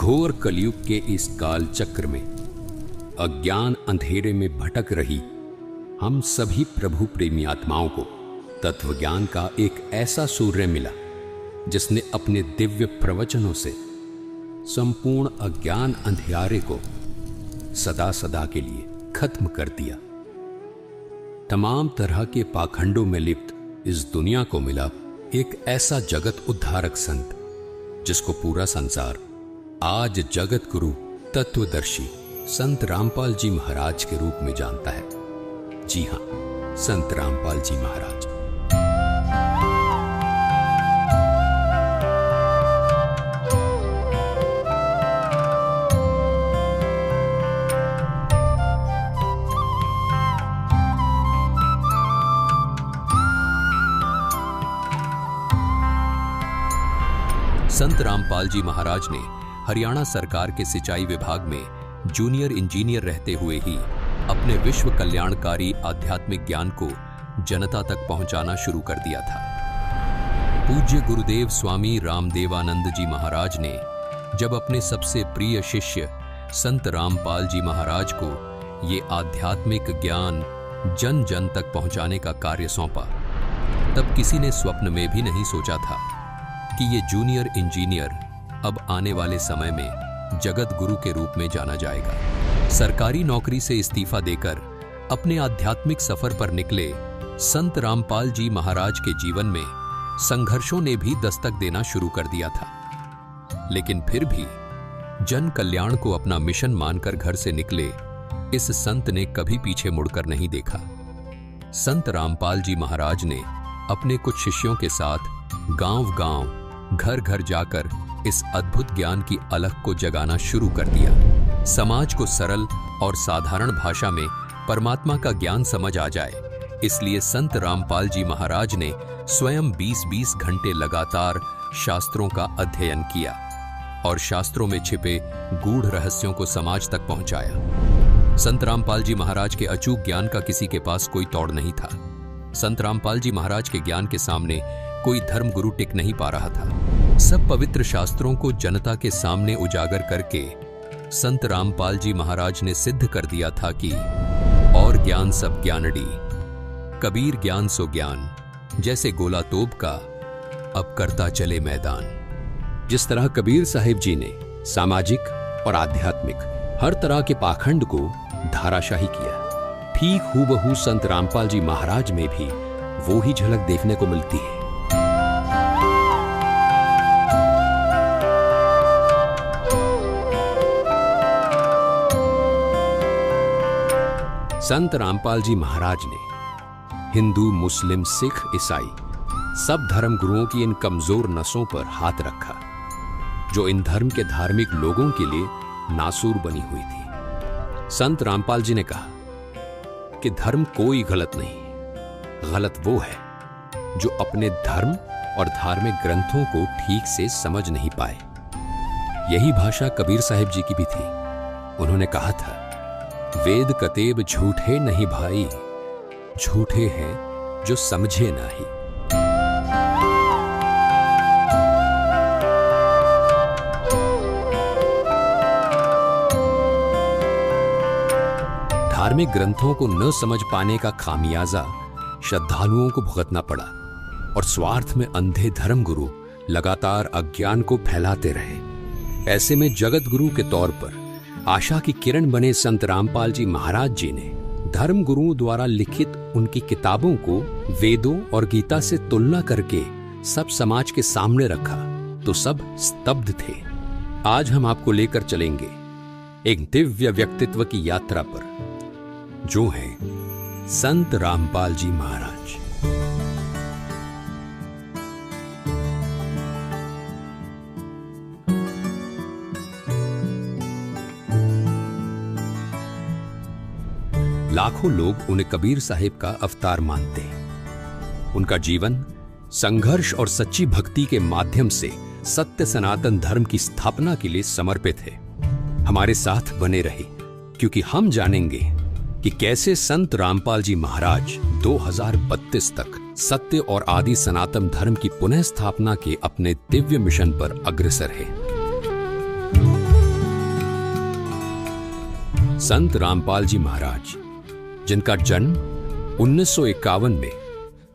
घोर कलयुग के इस काल चक्र में अज्ञान अंधेरे में भटक रही हम सभी प्रभु प्रेमी आत्माओं को तत्व ज्ञान का एक ऐसा सूर्य मिला जिसने अपने दिव्य प्रवचनों से संपूर्ण अज्ञान अंधियारे को सदा सदा के लिए खत्म कर दिया। तमाम तरह के पाखंडों में लिप्त इस दुनिया को मिला एक ऐसा जगत उद्धारक संत जिसको पूरा संसार आज जगत गुरु तत्वदर्शी संत रामपाल जी महाराज के रूप में जानता है। जी हां, संत रामपाल जी महाराज। संत रामपाल जी महाराज ने हरियाणा सरकार के सिंचाई विभाग में जूनियर इंजीनियर रहते हुए ही अपने विश्व कल्याणकारी आध्यात्मिक ज्ञान को जनता तक पहुंचाना शुरू कर दिया था। पूज्य गुरुदेव स्वामी रामदेवानंद जी महाराज ने जब अपने सबसे प्रिय शिष्य संत रामपाल जी महाराज को ये आध्यात्मिक ज्ञान जन जन तक पहुंचाने का कार्य सौंपा, तब किसी ने स्वप्न में भी नहीं सोचा था कि ये जूनियर इंजीनियर अब आने वाले समय में जगत गुरु के रूप में जाना जाएगा। सरकारी नौकरी से इस्तीफा देकर अपने आध्यात्मिक सफर पर निकले संत रामपाल जी महाराज के जीवन में संघर्षों ने भी दस्तक देना शुरू कर दिया था, लेकिन फिर भी जन कल्याण को अपना मिशन मानकर घर से निकले इस संत ने कभी पीछे मुड़कर नहीं देखा। संत रामपाल जी महाराज ने अपने कुछ शिष्यों के साथ गांव-गांव, घर-घर जाकर इस अद्भुत ज्ञान की अलख को जगाना शुरू कर दिया। समाज को सरल और साधारण भाषा में परमात्मा का ज्ञान समझ आ जाए, इसलिए संत रामपाल जी महाराज ने स्वयं 20-20 घंटे लगातार शास्त्रों का अध्ययन किया और शास्त्रों में छिपे गूढ़ रहस्यों को समाज तक पहुंचाया। संत रामपाल जी महाराज के अचूक ज्ञान का किसी के पास कोई तोड़ नहीं था। संत रामपाल जी महाराज के ज्ञान के सामने कोई धर्म गुरु टिक नहीं पा रहा था। सब पवित्र शास्त्रों को जनता के सामने उजागर करके संत रामपाल जी महाराज ने सिद्ध कर दिया था कि और ज्ञान सब ज्ञानड़ी, कबीर ज्ञान सो ज्ञान, जैसे गोला तोप का अब करता चले मैदान। जिस तरह कबीर साहिब जी ने सामाजिक और आध्यात्मिक हर तरह के पाखंड को धाराशाही किया, ठीक हूबहू संत रामपाल जी महाराज में भी वो ही झलक देखने को मिलती है। संत रामपाल जी महाराज ने हिंदू, मुस्लिम, सिख, ईसाई सब धर्म गुरुओं की इन कमजोर नसों पर हाथ रखा जो इन धर्म के धार्मिक लोगों के लिए नासूर बनी हुई थी। संत रामपाल जी ने कहा कि धर्म कोई गलत नहीं, गलत वो है जो अपने धर्म और धार्मिक ग्रंथों को ठीक से समझ नहीं पाए। यही भाषा कबीर साहिब जी की भी थी। उन्होंने कहा था, वेद कतेब झूठे नहीं भाई, झूठे हैं जो समझे नहीं। धार्मिक ग्रंथों को न समझ पाने का खामियाजा श्रद्धालुओं को भुगतना पड़ा और स्वार्थ में अंधे धर्म गुरु लगातार अज्ञान को फैलाते रहे। ऐसे में जगत गुरु के तौर पर आशा की किरण बने संत रामपाल जी महाराज जी ने धर्म गुरुओं द्वारा लिखित उनकी किताबों को वेदों और गीता से तुलना करके सब समाज के सामने रखा तो सब स्तब्ध थे। आज हम आपको लेकर चलेंगे एक दिव्य व्यक्तित्व की यात्रा पर जो है संत रामपाल जी महाराज। लाखों लोग उन्हें कबीर साहिब का अवतार मानते हैं। उनका जीवन संघर्ष और सच्ची भक्ति के माध्यम से सत्य सनातन धर्म की स्थापना के लिए समर्पित है। हमारे साथ बने रहे क्योंकि हम जानेंगे कि कैसे संत रामपाल जी महाराज 2032 तक सत्य और आदि सनातन धर्म की पुनः स्थापना के अपने दिव्य मिशन पर अग्रसर है। संत रामपाल जी महाराज, जिनका जन्म 1951 में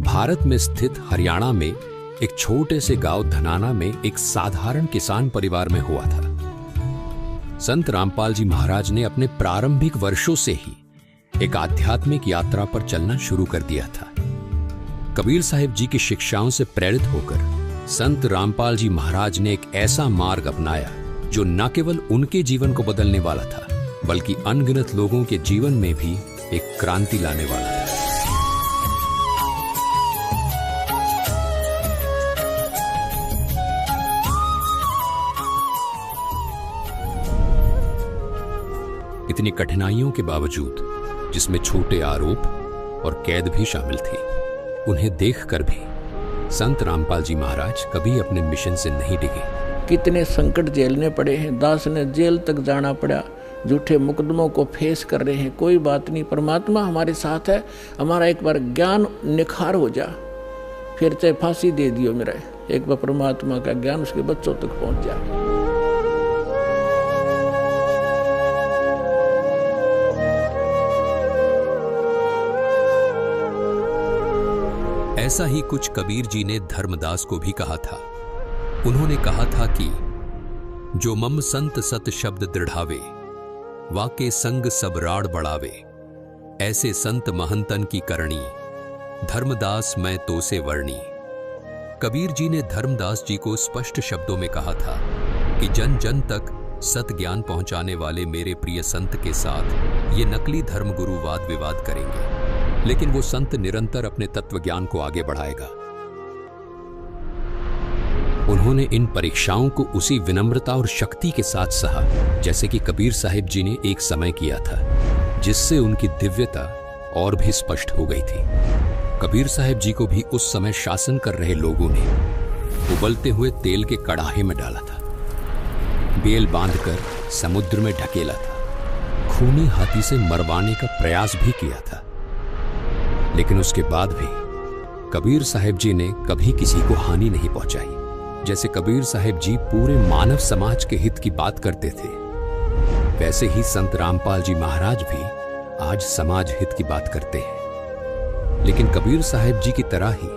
भारत में स्थित हरियाणा में एक छोटे से गांव धनाना में एक साधारण किसान परिवार में हुआ था। संत रामपाल जी महाराज ने अपने प्रारंभिक वर्षों से ही एक आध्यात्मिक यात्रा पर चलना शुरू कर दिया था। कबीर साहिब जी की शिक्षाओं से प्रेरित होकर संत रामपाल जी महाराज ने एक ऐसा मार्ग अपनाया जो न केवल उनके जीवन को बदलने वाला था, बल्कि अनगिनत लोगों के जीवन में भी एक क्रांति लाने वाला था। इतनी कठिनाइयों के बावजूद, जिसमें छोटे आरोप और कैद भी शामिल थी, उन्हें देखकर भी संत रामपाल जी महाराज कभी अपने मिशन से नहीं डिगे। कितने संकट झेलने पड़े हैं, दास ने जेल तक जाना पड़ा, झूठे मुकदमों को फेस कर रहे हैं, कोई बात नहीं, परमात्मा हमारे साथ है। हमारा एक बार ज्ञान निखार हो जा, फिर चाहे फांसी दे दियो मेरा, एक बार परमात्मा का ज्ञान उसके बच्चों तक पहुंच जाए। ऐसा ही कुछ कबीर जी ने धर्मदास को भी कहा था। उन्होंने कहा था कि जो मम संत सत शब्द दृढ़ावे, वाके संग सब राड़ बढ़ावे, ऐसे संत महंतन की करणी, धर्मदास मैं तो से वर्णी। कबीर जी ने धर्मदास जी को स्पष्ट शब्दों में कहा था कि जन जन तक सत ज्ञान पहुंचाने वाले मेरे प्रिय संत के साथ ये नकली धर्मगुरु वाद विवाद करेंगे, लेकिन वो संत निरंतर अपने तत्व ज्ञान को आगे बढ़ाएगा। उन्होंने इन परीक्षाओं को उसी विनम्रता और शक्ति के साथ सहा जैसे कि कबीर साहिब जी ने एक समय किया था, जिससे उनकी दिव्यता और भी स्पष्ट हो गई थी। कबीर साहिब जी को भी उस समय शासन कर रहे लोगों ने उबलते हुए तेल के कड़ाहे में डाला था, बेल बांधकर समुद्र में ढकेला था, खूनी हाथी से मरवाने का प्रयास भी किया था। लेकिन उसके बाद भी कबीर साहिब जी ने कभी किसी को हानि नहीं पहुंचाई। जैसे कबीर साहिब जी पूरे मानव समाज के हित की बात करते थे, वैसे ही संत रामपाल जी महाराज भी आज समाज हित की बात करते हैं। लेकिन कबीर साहिब जी की तरह ही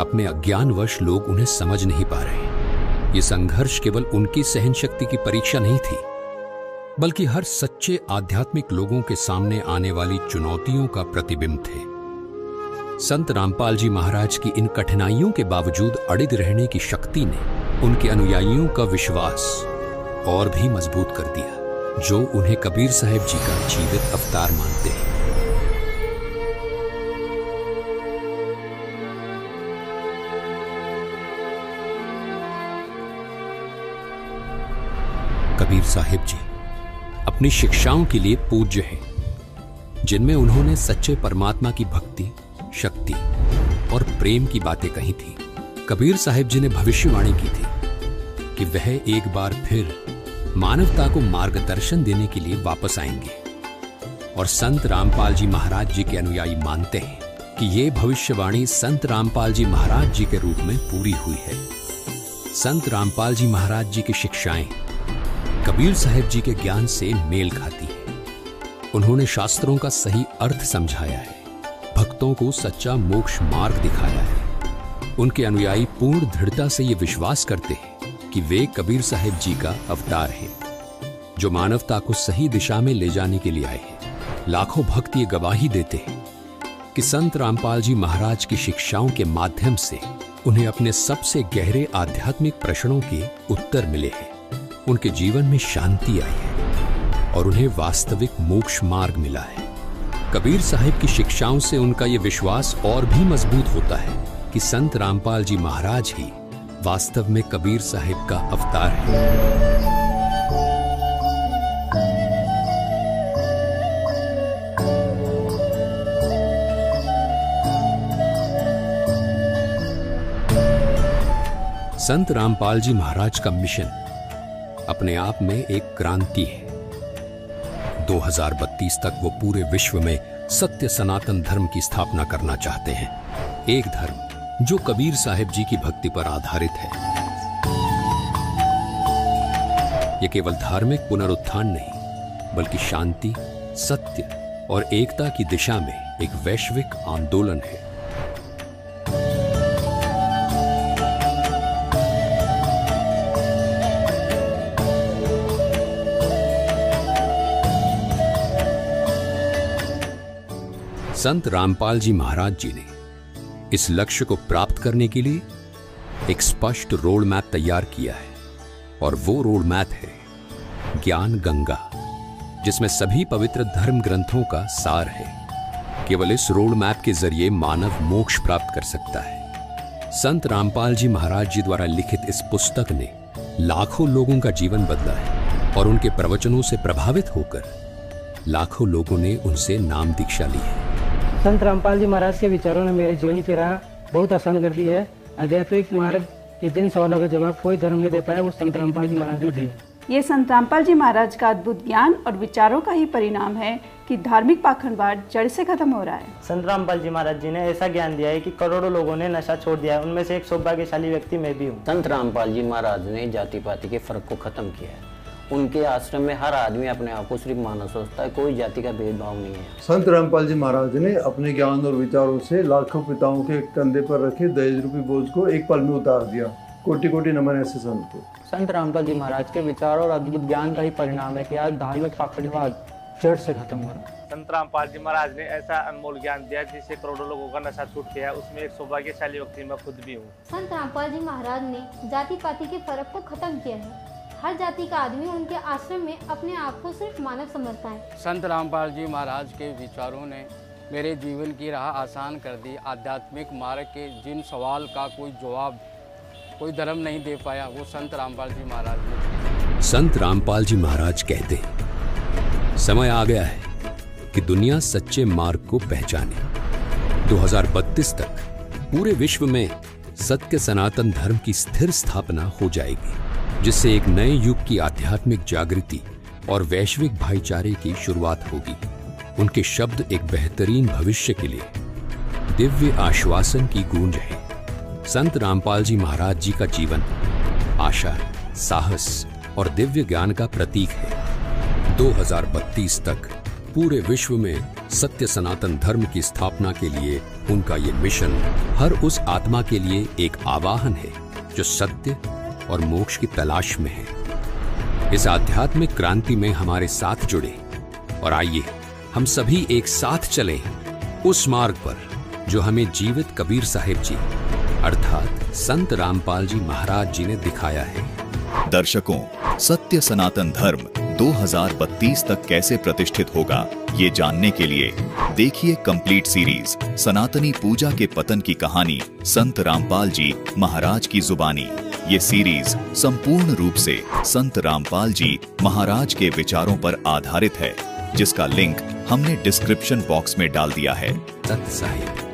अपने अज्ञानवश लोग उन्हें समझ नहीं पा रहे। ये संघर्ष केवल उनकी सहन शक्ति की परीक्षा नहीं थी, बल्कि हर सच्चे आध्यात्मिक लोगों के सामने आने वाली चुनौतियों का प्रतिबिंब थे। संत रामपाल जी महाराज की इन कठिनाइयों के बावजूद अड़िग रहने की शक्ति ने उनके अनुयायियों का विश्वास और भी मजबूत कर दिया, जो उन्हें कबीर साहिब जी का जीवित अवतार मानते हैं। कबीर साहिब जी अपनी शिक्षाओं के लिए पूज्य हैं, जिनमें उन्होंने सच्चे परमात्मा की भक्ति, शक्ति और प्रेम की बातें कही थी। कबीर साहिब जी ने भविष्यवाणी की थी कि वह एक बार फिर मानवता को मार्गदर्शन देने के लिए वापस आएंगे, और संत रामपाल जी महाराज जी के अनुयायी मानते हैं कि यह भविष्यवाणी संत रामपाल जी महाराज जी के रूप में पूरी हुई है। संत रामपाल जी महाराज जी की शिक्षाएं कबीर साहिब जी के ज्ञान से मेल खाती है। उन्होंने शास्त्रों का सही अर्थ समझाया है, भक्तों को सच्चा मोक्ष मार्ग दिखाया है। उनके अनुयायी पूर्ण दृढ़ता से ये विश्वास करते हैं कि वे कबीर साहिब जी का अवतार है, जो मानवता को सही दिशा में ले जाने के लिए आए हैं। लाखों भक्त ये गवाही देते हैं कि संत रामपाल जी महाराज की शिक्षाओं के माध्यम से उन्हें अपने सबसे गहरे आध्यात्मिक प्रश्नों के उत्तर मिले हैं। उनके जीवन में शांति आई है और उन्हें वास्तविक मोक्ष मार्ग मिला है। कबीर साहिब की शिक्षाओं से उनका यह विश्वास और भी मजबूत होता है कि संत रामपाल जी महाराज ही वास्तव में कबीर साहिब का अवतार है। संत रामपाल जी महाराज का मिशन अपने आप में एक क्रांति है। 2032 तक वो पूरे विश्व में सत्य सनातन धर्म की स्थापना करना चाहते हैं, एक धर्म जो कबीर साहिब जी की भक्ति पर आधारित है। ये केवल धार्मिक पुनरुत्थान नहीं, बल्कि शांति, सत्य और एकता की दिशा में एक वैश्विक आंदोलन है। संत रामपाल जी महाराज जी ने इस लक्ष्य को प्राप्त करने के लिए एक स्पष्ट रोड मैप तैयार किया है, और वो रोड मैप है ज्ञान गंगा, जिसमें सभी पवित्र धर्म ग्रंथों का सार है। केवल इस रोड मैप के जरिए मानव मोक्ष प्राप्त कर सकता है। संत रामपाल जी महाराज जी द्वारा लिखित इस पुस्तक ने लाखों लोगों का जीवन बदला है, और उनके प्रवचनों से प्रभावित होकर लाखों लोगों ने उनसे नाम दीक्षा ली है। संत रामपाल जी महाराज के विचारों ने मेरे जीवन की राह बहुत आसान कर दी है। आध्यात्मिक मार्ग के जिन सवालों का जवाब कोई धर्म नहीं दे पाया, वो संत रामपाल जी महाराज ने दिए। ये संत रामपाल जी महाराज का अद्भुत ज्ञान और विचारों का ही परिणाम है कि धार्मिक पाखंडवाद जड़ से खत्म हो रहा है। संत रामपाल जी महाराज जी ने ऐसा ज्ञान दिया है कि करोड़ों लोगों ने नशा छोड़ दिया है। उनमें से एक सौभाग्यशाली व्यक्ति मैं भी हूँ। संत रामपाल जी महाराज ने जाति पाति के फर्क को खत्म किया है। उनके आश्रम में हर आदमी अपने आप को सिर्फ मानव सोचता है, कोई जाति का भेदभाव नहीं है। संत रामपाल जी महाराज ने अपने ज्ञान और विचारों से लाखों पिताओं के कंधे पर रखे दहेज रूपी बोझ को एक पल में उतार दिया। कोटि कोटि नमन ऐसे संत को। संत रामपाल जी महाराज के विचार और अद्भुत ज्ञान का ही परिणाम है कि आज धार्मिक पाखंडवाद जड़ से खत्म हो रहा है। संत रामपाल जी महाराज ने ऐसा अनमोल ज्ञान दिया जिससे करोड़ों लोगों का नशा छूट गया है। उसमें एक सौभाग्यशाली व्यक्ति मैं खुद भी हूँ। संत रामपाल जी महाराज ने जाति पाति के फर्क को खत्म किया है। हर जाति का आदमी उनके आश्रम में अपने आप को सिर्फ मानव समझता है। संत रामपाल जी महाराज के विचारों ने मेरे जीवन की राह आसान कर दी। आध्यात्मिक मार्ग के जिन सवाल का कोई जवाब कोई धर्म नहीं दे पाया, वो संत रामपाल जी महाराज ने। संत रामपाल जी महाराज कहते हैं, समय आ गया है कि दुनिया सच्चे मार्ग को पहचाने। 2032 तक पूरे विश्व में सत्य सनातन धर्म की स्थिर स्थापना हो जाएगी, जिससे एक नए युग की आध्यात्मिक जागृति और वैश्विक भाईचारे की शुरुआत होगी। उनके शब्द एक बेहतरीन भविष्य के लिए दिव्य आश्वासन की गूंज है। संत रामपाल जी महाराज जी का जीवन आशा, साहस और दिव्य ज्ञान का प्रतीक है। 2032 तक पूरे विश्व में सत्य सनातन धर्म की स्थापना के लिए उनका ये मिशन हर उस आत्मा के लिए एक आवाहन है जो सत्य और मोक्ष की तलाश में है। इस आध्यात्मिक क्रांति में हमारे साथ जुड़े और आइए हम सभी एक साथ चलें उस मार्ग पर जो हमें जीवित कबीर साहिब जी अर्थात संत रामपाल जी महाराज जी ने दिखाया है। दर्शकों, सत्य सनातन धर्म 2032 तक कैसे प्रतिष्ठित होगा, ये जानने के लिए देखिए कंप्लीट सीरीज सनातनी पूजा के पतन की कहानी संत रामपाल जी महाराज की जुबानी। ये सीरीज संपूर्ण रूप से संत रामपाल जी महाराज के विचारों पर आधारित है, जिसका लिंक हमने डिस्क्रिप्शन बॉक्स में डाल दिया है। सत्य साहिब